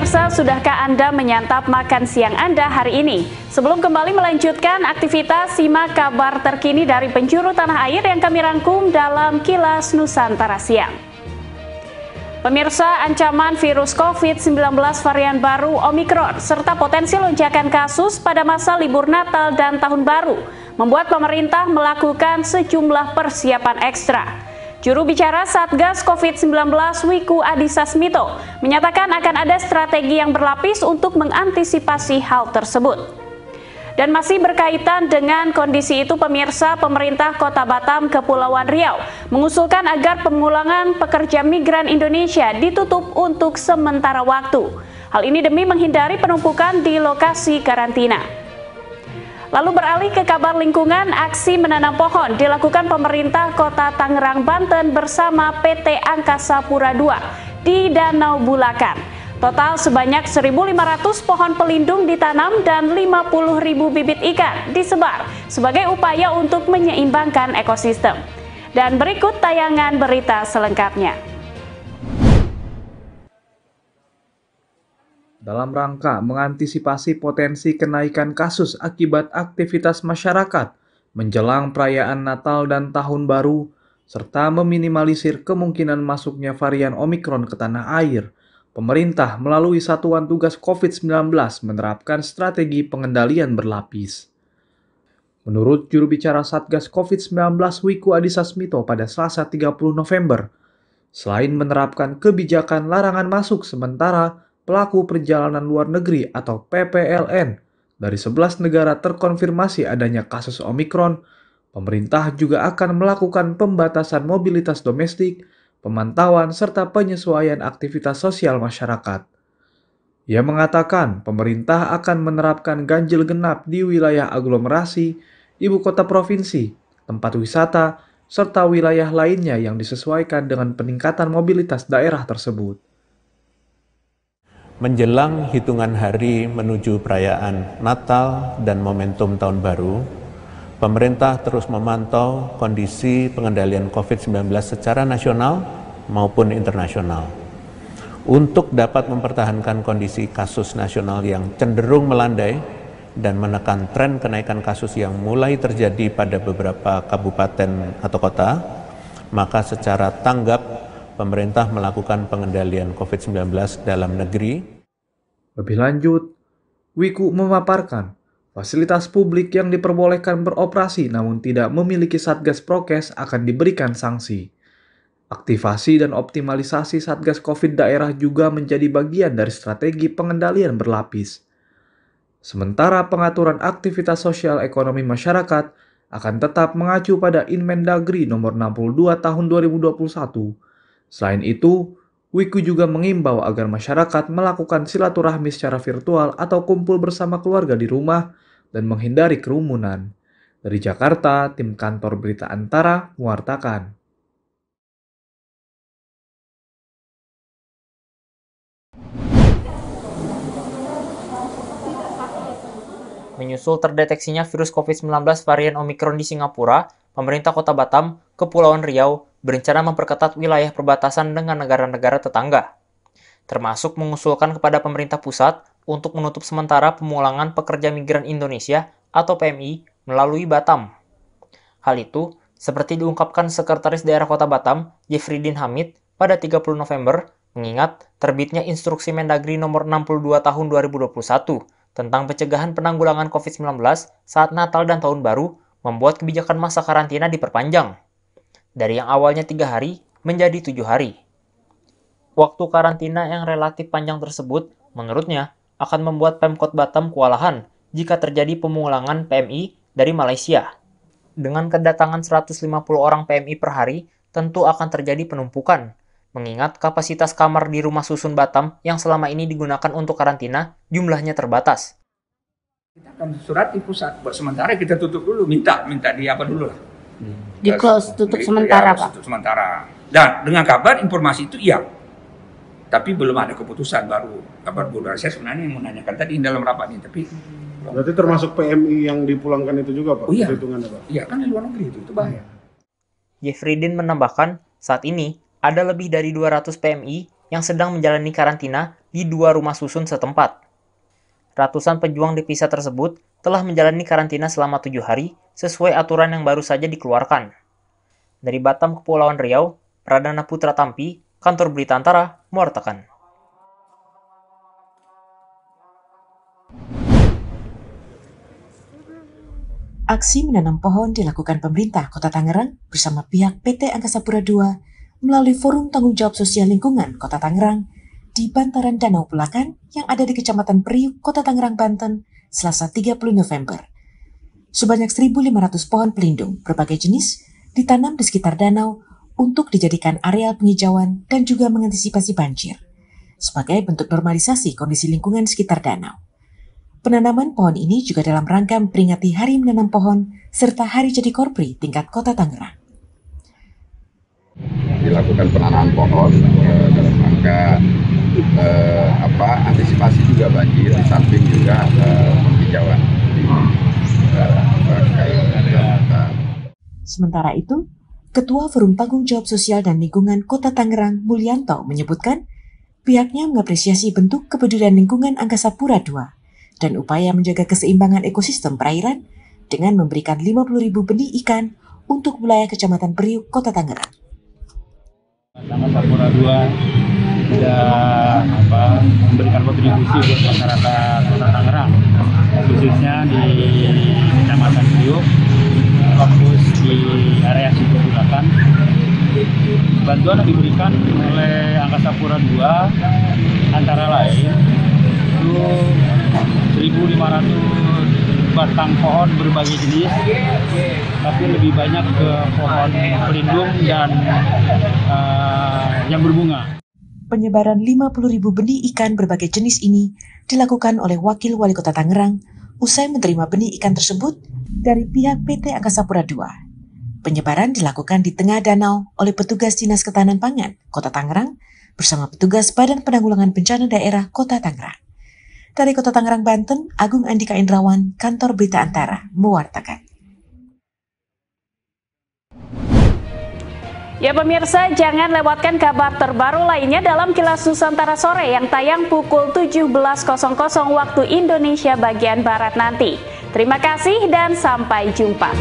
Pemirsa, sudahkah Anda menyantap makan siang Anda hari ini? Sebelum kembali melanjutkan aktivitas, simak kabar terkini dari penjuru tanah air yang kami rangkum dalam Kilas Nusantara Siang. Pemirsa, ancaman virus COVID-19 varian baru Omikron serta potensi lonjakan kasus pada masa libur Natal dan Tahun Baru membuat pemerintah melakukan sejumlah persiapan ekstra. Juru bicara Satgas COVID-19 Wiku Adhisa Smito menyatakan akan ada strategi yang berlapis untuk mengantisipasi hal tersebut. Dan masih berkaitan dengan kondisi itu, pemirsa, pemerintah Kota Batam, Kepulauan Riau mengusulkan agar pemulangan pekerja migran Indonesia ditutup untuk sementara waktu. Hal ini demi menghindari penumpukan di lokasi karantina. Lalu beralih ke kabar lingkungan, aksi menanam pohon dilakukan pemerintah Kota Tangerang, Banten bersama PT Angkasa Pura II di Danau Bulakan. Total sebanyak 1.500 pohon pelindung ditanam dan 50.000 bibit ikan disebar sebagai upaya untuk menyeimbangkan ekosistem. Dan berikut tayangan berita selengkapnya. Dalam rangka mengantisipasi potensi kenaikan kasus akibat aktivitas masyarakat menjelang perayaan Natal dan Tahun Baru, serta meminimalisir kemungkinan masuknya varian Omikron ke tanah air, pemerintah melalui Satuan Tugas COVID-19 menerapkan strategi pengendalian berlapis. Menurut juru bicara Satgas COVID-19 Wiku Adhisa Smito pada Selasa 30 November, selain menerapkan kebijakan larangan masuk sementara pelaku perjalanan luar negeri atau PPLN dari 11 negara terkonfirmasi adanya kasus Omikron, pemerintah juga akan melakukan pembatasan mobilitas domestik, pemantauan, serta penyesuaian aktivitas sosial masyarakat. Ia mengatakan pemerintah akan menerapkan ganjil genap di wilayah aglomerasi, ibu kota provinsi, tempat wisata, serta wilayah lainnya yang disesuaikan dengan peningkatan mobilitas daerah tersebut. Menjelang hitungan hari menuju perayaan Natal dan momentum Tahun Baru, pemerintah terus memantau kondisi pengendalian COVID-19 secara nasional maupun internasional. Untuk dapat mempertahankan kondisi kasus nasional yang cenderung melandai dan menekan tren kenaikan kasus yang mulai terjadi pada beberapa kabupaten atau kota, maka secara tanggap pemerintah melakukan pengendalian COVID-19 dalam negeri. Lebih lanjut, Wiku memaparkan fasilitas publik yang diperbolehkan beroperasi namun tidak memiliki Satgas Prokes akan diberikan sanksi. Aktivasi dan optimalisasi Satgas COVID daerah juga menjadi bagian dari strategi pengendalian berlapis. Sementara pengaturan aktivitas sosial ekonomi masyarakat akan tetap mengacu pada Inmendagri nomor 62 tahun 2021. Selain itu, Wiku juga mengimbau agar masyarakat melakukan silaturahmi secara virtual atau kumpul bersama keluarga di rumah dan menghindari kerumunan. Dari Jakarta, tim kantor Berita Antara mewartakan. Menyusul terdeteksinya virus COVID-19 varian Omikron di Singapura, pemerintah Kota Batam, Kepulauan Riau, berencana memperketat wilayah perbatasan dengan negara-negara tetangga, termasuk mengusulkan kepada pemerintah pusat untuk menutup sementara pemulangan pekerja migran Indonesia atau PMI melalui Batam. Hal itu seperti diungkapkan Sekretaris Daerah Kota Batam, Jeffrydin Hamid, pada 30 November, mengingat terbitnya Instruksi Mendagri nomor 62 tahun 2021 tentang pencegahan penanggulangan COVID-19 saat Natal dan Tahun Baru membuat kebijakan masa karantina diperpanjang dari yang awalnya 3 hari menjadi 7 hari. Waktu karantina yang relatif panjang tersebut, menurutnya, akan membuat Pemkot Batam kewalahan jika terjadi pemulangan PMI dari Malaysia. Dengan kedatangan 150 orang PMI per hari, tentu akan terjadi penumpukan, mengingat kapasitas kamar di Rumah Susun Batam yang selama ini digunakan untuk karantina jumlahnya terbatas. Kita akan surat di pusat, buat sementara kita tutup dulu, minta di apa dulu lah. Di close, tutup sementara, Pak. Tutup sementara. Dan dengan kabar informasi itu iya. Tapi belum ada keputusan baru. Kabar saya sebenarnya yang menanyakan tadi dalam rapat ini, tapi berarti termasuk PMI yang dipulangkan itu juga, Pak? Oh iya. Hitungannya, Pak? Iya, kan di luar negeri itu bahaya. Jeffrydin menambahkan, saat ini ada lebih dari 200 PMI yang sedang menjalani karantina di 2 rumah susun setempat. Ratusan pejuang devisa tersebut telah menjalani karantina selama 7 hari sesuai aturan yang baru saja dikeluarkan. Dari Batam, Kepulauan Riau, Pradana Putra Tampi, Kantor Berita Antara, mewartakan. Aksi menanam pohon dilakukan pemerintah Kota Tangerang bersama pihak PT Angkasa Pura II melalui Forum Tanggung Jawab Sosial Lingkungan Kota Tangerang di bantaran Danau Pulakan yang ada di Kecamatan Priuk, Kota Tangerang, Banten, Selasa 30 November. Sebanyak 1.500 pohon pelindung berbagai jenis ditanam di sekitar danau untuk dijadikan areal penghijauan dan juga mengantisipasi banjir, sebagai bentuk normalisasi kondisi lingkungan sekitar danau. Penanaman pohon ini juga dalam rangka memperingati Hari Menanam Pohon serta Hari Jadi Korpri tingkat Kota Tangerang. Dilakukan penanaman pohon dalam rangka antisipasi juga banjir, di samping juga penghijauan. Sementara itu, Ketua Forum Tanggung Jawab Sosial dan Lingkungan Kota Tangerang, Mulyanto, menyebutkan pihaknya mengapresiasi bentuk kepedulian lingkungan Angkasa Pura II dan upaya menjaga keseimbangan ekosistem perairan dengan memberikan 50.000 benih ikan untuk wilayah Kecamatan Priuk, Kota Tangerang. Angkasa Pura II sudah memberikan kontribusi buat masyarakat Kota Tangerang, khususnya di Kecamatan Priuk, fokus di area situ Bulakan. Bantuan yang diberikan oleh Angkasa Pura II antara lain itu 1.500 batang pohon berbagai jenis, tapi lebih banyak ke pohon pelindung dan yang berbunga. Penyebaran 50.000 benih ikan berbagai jenis ini dilakukan oleh Wakil Wali Kota Tangerang usai menerima benih ikan tersebut dari pihak PT Angkasa Pura II. Penyebaran dilakukan di tengah danau oleh petugas Dinas Ketahanan Pangan Kota Tangerang bersama petugas Badan Penanggulangan Bencana Daerah Kota Tangerang. Dari Kota Tangerang, Banten, Agung Andika Indrawan, Kantor Berita Antara, mewartakan. Ya pemirsa, jangan lewatkan kabar terbaru lainnya dalam Kilas Nusantara Sore yang tayang pukul 17.00 waktu Indonesia bagian Barat nanti. Terima kasih dan sampai jumpa.